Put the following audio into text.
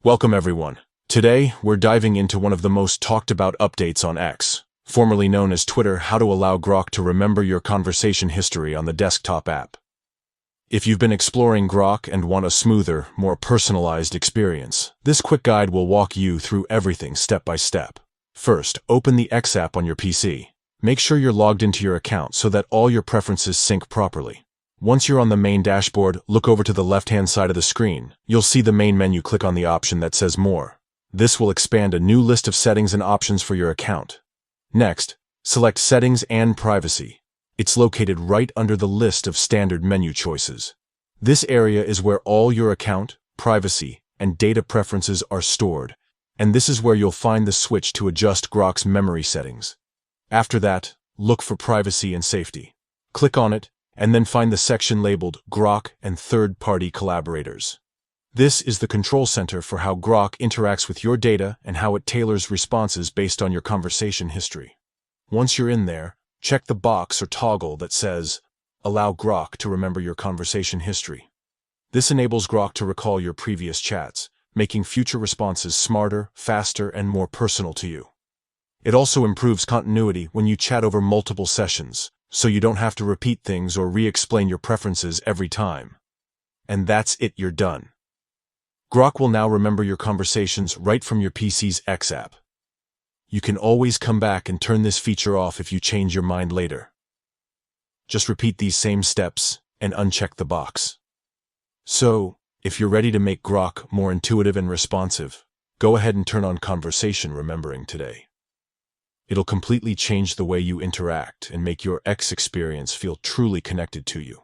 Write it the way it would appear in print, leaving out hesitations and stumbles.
Welcome everyone. Today, we're diving into one of the most talked about updates on X, formerly known as Twitter, how to allow Grok to remember your conversation history on the desktop app. If you've been exploring Grok and want a smoother, more personalized experience, this quick guide will walk you through everything step by step. First, open the X app on your PC. Make sure you're logged into your account so that all your preferences sync properly. Once you're on the main dashboard, look over to the left-hand side of the screen. You'll see the main menu. Click on the option that says More. This will expand a new list of settings and options for your account. Next, select Settings and Privacy. It's located right under the list of standard menu choices. This area is where all your account, privacy, and data preferences are stored, and this is where you'll find the switch to adjust Grok's memory settings. After that, look for Privacy and Safety. Click on it, and then find the section labeled Grok and Third-party Collaborators. This is the control center for how Grok interacts with your data and how it tailors responses based on your conversation history. Once you're in there, check the box or toggle that says, Allow Grok to remember your conversation history. This enables Grok to recall your previous chats, making future responses smarter, faster, and more personal to you. It also improves continuity when you chat over multiple sessions, so you don't have to repeat things or re-explain your preferences every time. And that's it, you're done. Grok will now remember your conversations right from your PC's X app. You can always come back and turn this feature off if you change your mind later. Just repeat these same steps and uncheck the box. So, if you're ready to make Grok more intuitive and responsive, go ahead and turn on Conversation Remembering today. It'll completely change the way you interact and make your X experience feel truly connected to you.